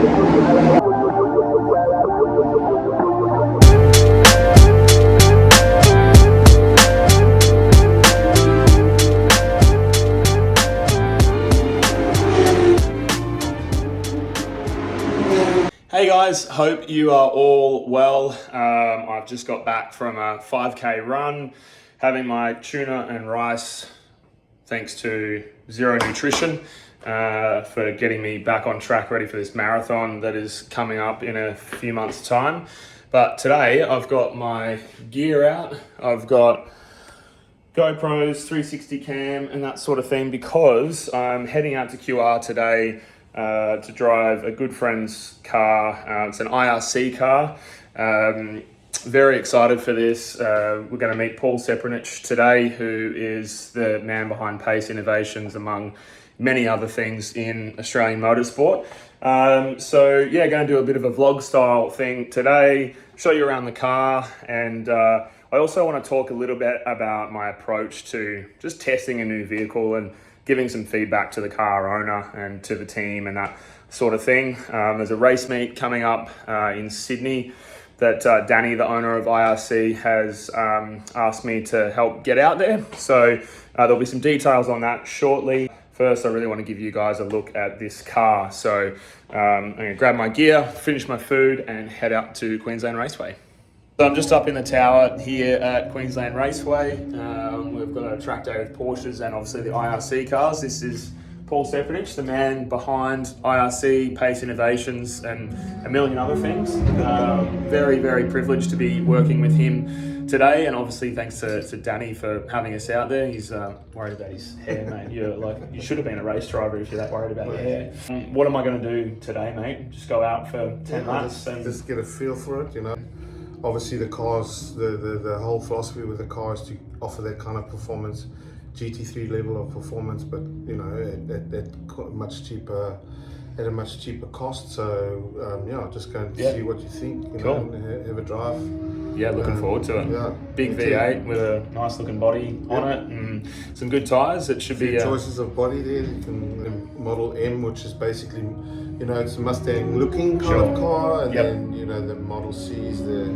Hey guys, hope you are all well. I've just got back from a 5K run, having my tuna and rice, thanks to Zero Nutrition, for getting me back on track, ready for this marathon that is coming up in a few months' time. But today I've got my gear out. I've got GoPros, 360 cam and that sort of thing, because I'm heading out to QR today to drive a good friend's car. It's an IRC car. Very excited for this. We're going to meet Paul Ceprnich today, who is the man behind Pace Innovations, among many other things in Australian motorsport. So yeah, going to do a bit of a vlog style thing today, show you around the car, and I also want to talk a little bit about my approach to just testing a new vehicle and giving some feedback to the car owner and to the team and that sort of thing. There's a race meet coming up in Sydney that Danny, the owner of IRC, has asked me to help get out there. So there'll be some details on that shortly. First, I really want to give you guys a look at this car. So I'm going to grab my gear, finish my food, and head out to Queensland Raceway. So I'm just up in the tower here at Queensland Raceway. We've got a track day with Porsches and obviously the IRC cars. This is Paul Ceprnich, the man behind IRC, Pace Innovations, and a million other things. Very, very privileged to be working with him today, and obviously thanks to Danny for having us out there. He's worried about his hair, mate. You should have been a race driver if you're that worried about your hair. What am I going to do today, mate? Just go out for 10 laps and just get a feel for it, you know. Obviously the cars, the whole philosophy with the car is to offer that kind of performance, GT3 level of performance, but you know, at a much cheaper cost. So yeah, just go and see what you think, you know, and have a drive. Yeah, looking forward to it. Yeah, big V8 with a nice looking body on it and some good tyres. It should be choices of body there. You can Model M, which is basically, you know, it's a Mustang looking kind of car, and then you know the Model C is the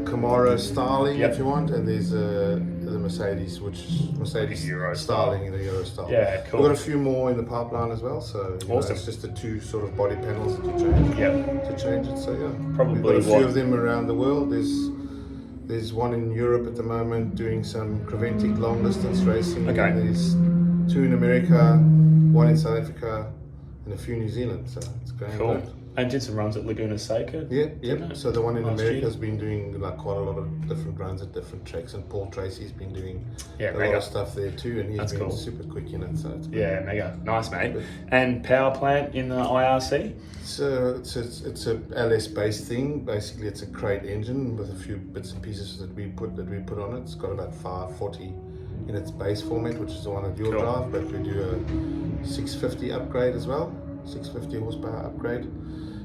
Camaro styling, if you want, and there's the Mercedes, which is Mercedes Euro styling, the Euro style. Yeah, cool. We've got a few more in the pipeline as well, so you know, it's just the two sort of body panels that you change to change it. So yeah, probably we've got a few of them around the world. There's one in Europe at the moment doing some Creventic long distance racing. Okay. And there's two in America, one in South Africa, and a few in New Zealand. So it's going good. And did some runs at Laguna Seca. Yeah. So the one in America has been doing like quite a lot of different runs at different tracks, and Paul Tracy's been doing a lot of stuff there too, and he's been super quick in it. So it's mega nice, mate. And power plant in the IRC. So it's a LS based thing. Basically, it's a crate engine with a few bits and pieces that we put on it. It's got about 540 in its base format, which is the one that you'll drive, but we do a 650 upgrade as well, 650 horsepower upgrade.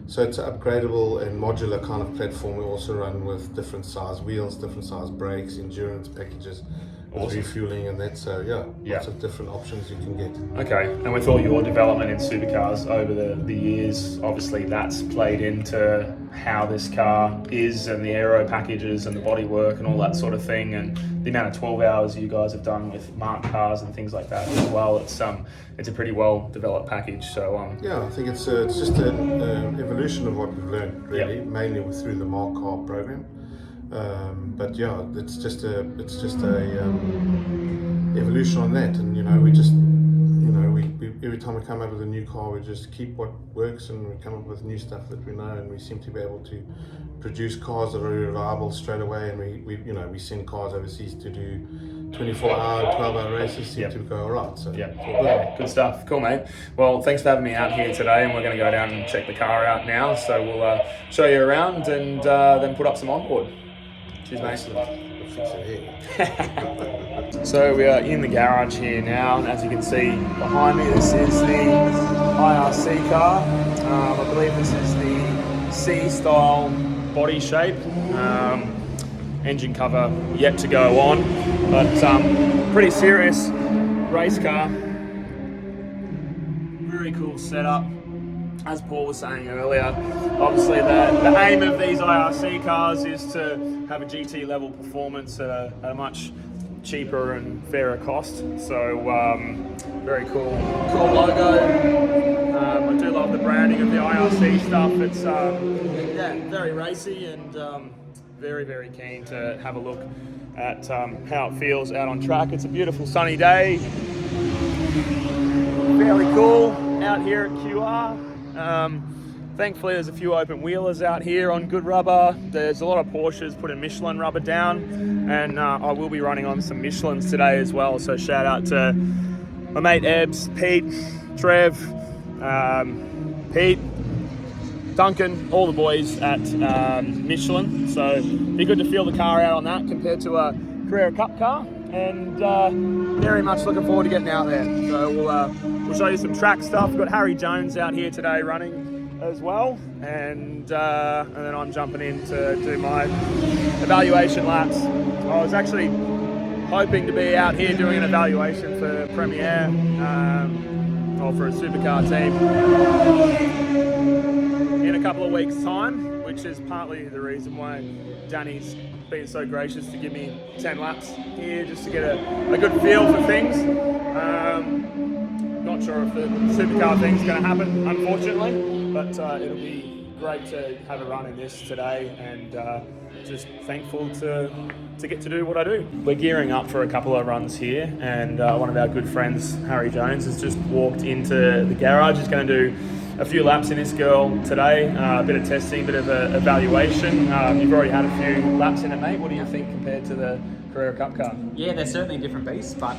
So it's an upgradable and modular kind of platform. We also run with different size wheels, different size brakes, endurance packages, refueling and that. So lots of different options you can get. Okay, and with all your development in supercars over the years, obviously that's played into how this car is, and the aero packages and the bodywork and all that sort of thing, and the amount of 12 hours you guys have done with marked cars and things like that as well. It's a pretty well developed package. So I think it's just an evolution of what we've learned, really, mainly through the Mark Car program. But yeah, it's just a evolution on that, and you know, we every time we come up with a new car, we just keep what works, and we come up with new stuff that we know, and we seem to be able to produce cars that are reliable straight away. And we send cars overseas to do 24-hour, 12-hour races, seem to go all right. So good stuff. Cool, mate. Well, thanks for having me out here today, and we're going to go down and check the car out now. So we'll show you around and then put up some onboard. Cheers, mate. So we are in the garage here now, and as you can see behind me, this is the IRC car. I believe this is the C-style body shape. Engine cover yet to go on, but pretty serious race car. Very cool setup. as Paul was saying earlier, obviously the aim of these IRC cars is to have a GT level performance at a much cheaper and fairer cost. So very cool logo. I do love the branding of the IRC stuff. It's yeah, very racy, and very keen to have a look at how it feels out on track. It's a beautiful sunny day, fairly cool out here at QR. Thankfully there's a few open wheelers out here on good rubber. There's a lot of Porsches putting Michelin rubber down, and I will be running on some Michelins today as well. So shout out to my mate Ebbs, Pete, Trev, Pete, Duncan, all the boys at Michelin. So be good to feel the car out on that compared to a Carrera Cup car, and very much looking forward to getting out there. So we'll show you some track stuff. We've got Harri Jones out here today running as well, and then I'm jumping in to do my evaluation laps. I was actually hoping to be out here doing an evaluation for Premier or for a supercar team in a couple of weeks' time, which is partly the reason why Danny's been so gracious to give me 10 laps here just to get a good feel for things. Not sure if the supercar thing's going to happen, unfortunately, but it'll be great to have a run in this today, and just thankful to get to do what I do. We're gearing up for a couple of runs here, and one of our good friends, Harri Jones, has just walked into the garage. He's going to do a few laps in this girl today, a bit of testing, a bit of evaluation. You've already had a few laps in it, mate. What do you think compared to the Carrera Cup car? Yeah, they're certainly different beasts, but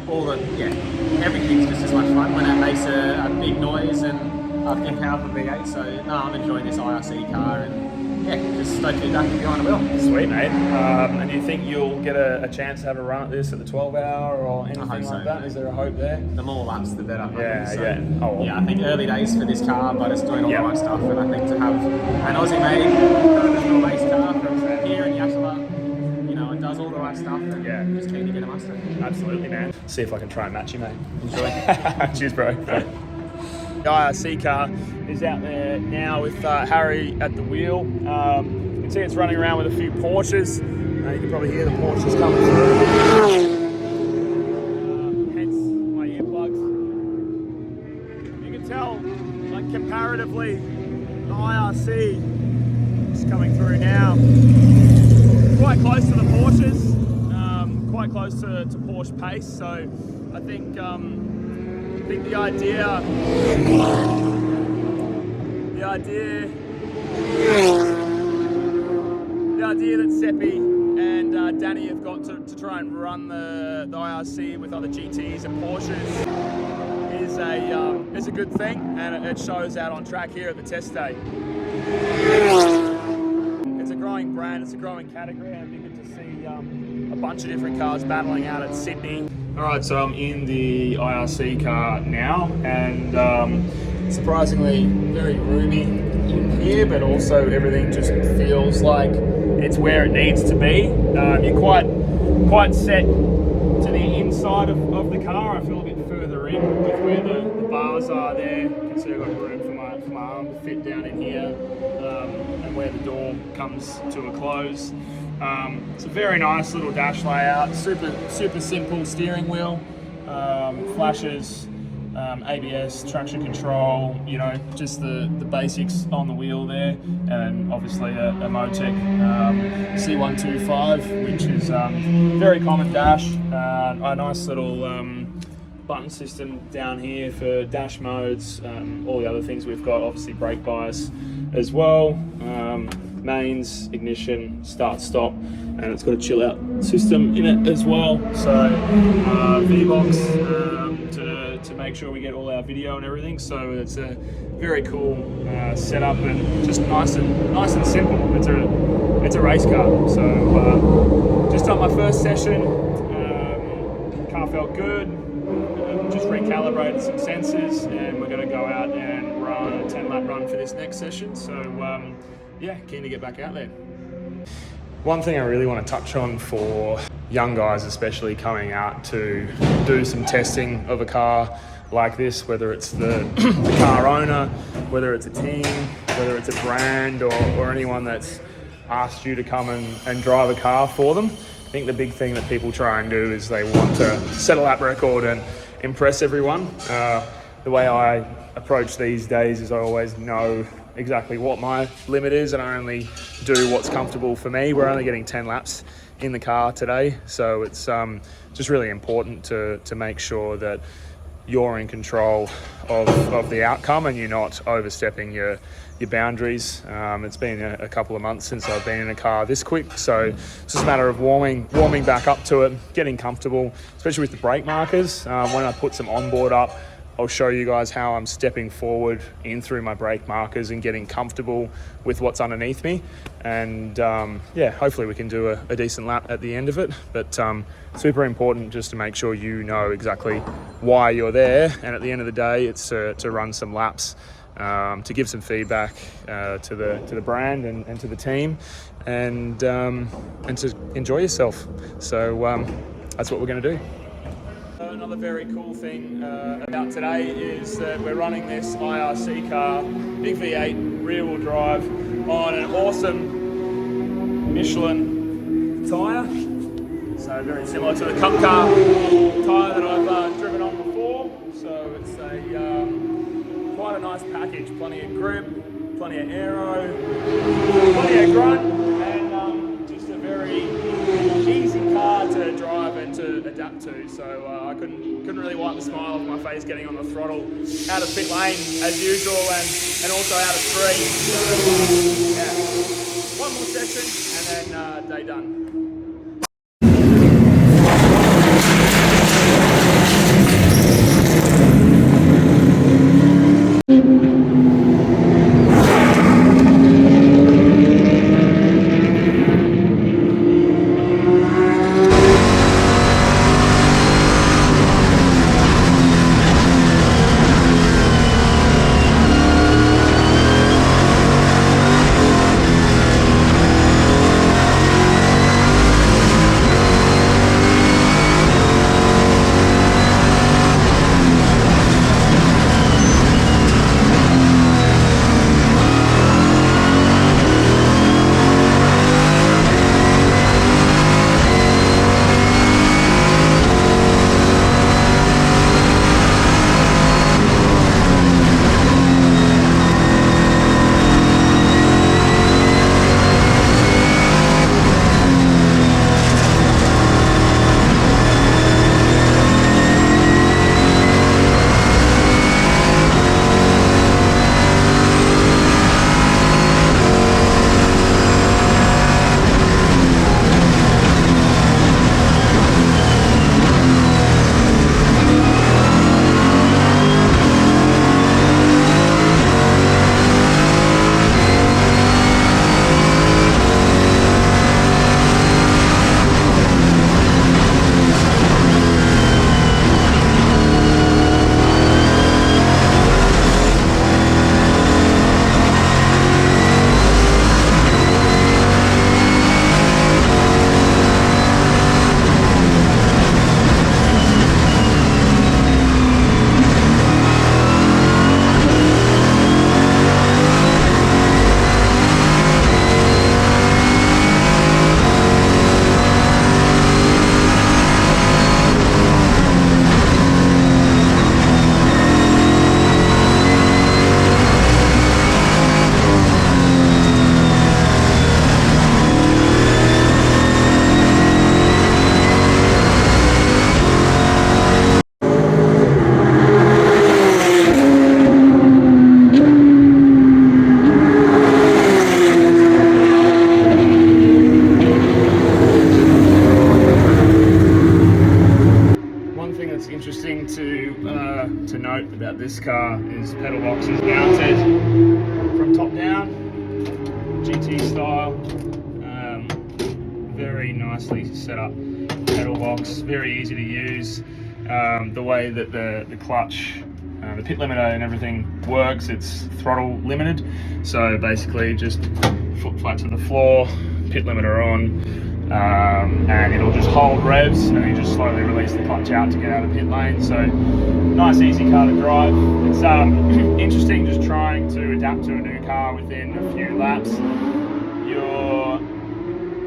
everything's just as much fun when it makes a big noise and a big powerful V8. So no, I'm enjoying this IRC car, and yeah, just stoked to be back behind the wheel. Sweet, mate. And do you think you'll get a chance to have a run at this at the 12-hour or anything like that? Is there a hope there? The more laps, the better. Yeah. Oh, well. Yeah, I think early days for this car, but it's doing all the right stuff, and I think to have an Aussie-made professional race car from here in Yashala, it does all the right stuff, and just keen to get a Mustang. Absolutely, man. See if I can try and match you, mate. Enjoy. Cheers, bro. The IRC car is out there now with Harri at the wheel. You can see it's running around with a few Porsches. You can probably hear the Porsches coming through. Hence my earplugs. You can tell, like, comparatively, the IRC is coming through now. Quite close to the Porsches, quite close to Porsche pace. So I think the idea that Seppi and Danny have got to try and run the IRC with other GTs and Porsches is a good thing, and it shows out on track here at the test day. It's a growing brand, it's a growing category, and it'd be good to see a bunch of different cars battling out at Sydney. Alright, so I'm in the IRC car now, and surprisingly very roomy in here, but also everything just feels like it's where it needs to be. You're quite set to the inside of the car. I feel a bit further in with where the bars are there. You can see I've got room for my arm to fit down in here, and where the door comes to a close. It's a very nice little dash layout, super simple steering wheel, flashes, ABS, traction control, just the basics on the wheel there, and obviously a Motec C125, which is very common dash. A nice little button system down here for dash modes, all the other things we've got, obviously brake bias as well, mains, ignition, start stop, and it's got a chill out system in it as well. So V-Box to make sure we get all our video and everything. So it's a very cool setup, and just nice and simple. It's a race car. So just on my first session, car felt good. Just recalibrated some sensors, and we're going to go out and run a 10-lap run for this next session. So yeah, keen to get back out there. One thing I really want to touch on for young guys, especially coming out to do some testing of a car like this, whether it's the car owner, whether it's a team, whether it's a brand or anyone that's asked you to come and drive a car for them. I think the big thing that people try and do is they want to set a lap record and impress everyone. The way I approach these days is I always know exactly what my limit is, and I only do what's comfortable for me. We're only getting 10 laps in the car today, so it's just really important to make sure that you're in control of the outcome and you're not overstepping your boundaries. It's been a couple of months since I've been in a car this quick, so it's just a matter of warming back up to it, getting comfortable, especially with the brake markers. When I put some onboard up, I'll show you guys how I'm stepping forward in through my brake markers and getting comfortable with what's underneath me. And yeah, hopefully we can do a decent lap at the end of it. But super important just to make sure you know exactly why you're there. And at the end of the day, it's to run some laps, to give some feedback to the brand and to the team, and to enjoy yourself. So that's what we're going to do. Another very cool thing about today is that we're running this IRC car, big V8 rear-wheel drive, on an awesome Michelin tyre. So very similar to the Cup car tyre that I've driven on before. So it's quite a nice package, plenty of grip, plenty of aero, plenty of grunt, and just a very easy car to drive and to adapt to. So I couldn't really wipe the smile off my face getting on the throttle out of pit lane as usual, and also out of three. So yeah, one more session and then day done. To note about this car is pedal box is mounted from top down, GT style, very nicely set up pedal box, very easy to use. The way that the clutch, the pit limiter and everything works, it's throttle limited, so basically just foot flat to the floor, pit limiter on, and it'll just hold revs and then just slowly release the clutch out to get out of pit lane. So nice easy car to drive. It's interesting just trying to adapt to a new car within a few laps. You're,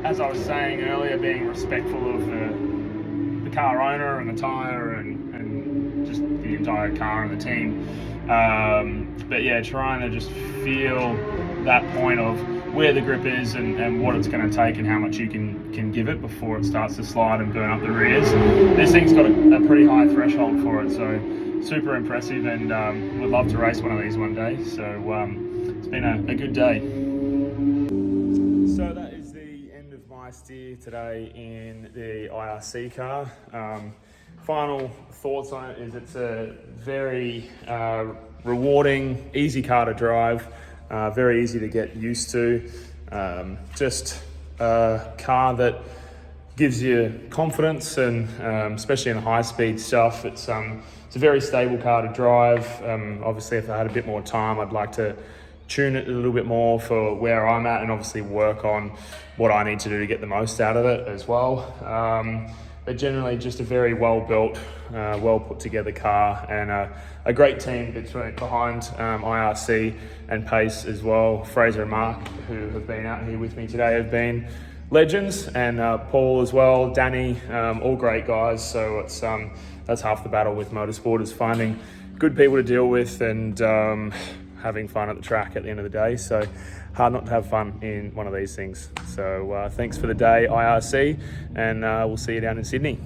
as I was saying earlier, being respectful of the car owner and the tyre and just the entire car and the team. But yeah, trying to just feel that point of where the grip is and what it's going to take and how much you can give it before it starts to slide and burn up the rears. This thing's got a pretty high threshold for it, so super impressive, and would love to race one of these one day. So it's been a good day. So that is the end of my steer today in the IRC car. Final thoughts on it is it's a very rewarding, easy car to drive, very easy to get used to. Just a car that gives you confidence, and especially in the high-speed stuff, it's a very stable car to drive. Obviously, if I had a bit more time, I'd like to tune it a little bit more for where I'm at, and obviously work on what I need to do to get the most out of it as well. But generally just a very well built, well put together car, and a great team behind IRC and Pace as well. Fraser and Mark, who have been out here with me today, have been legends, and Paul as well, Danny, all great guys. So it's that's half the battle with motorsport, is finding good people to deal with and having fun at the track at the end of the day. So hard not to have fun in one of these things. So thanks for the day, IRC, and we'll see you down in Sydney.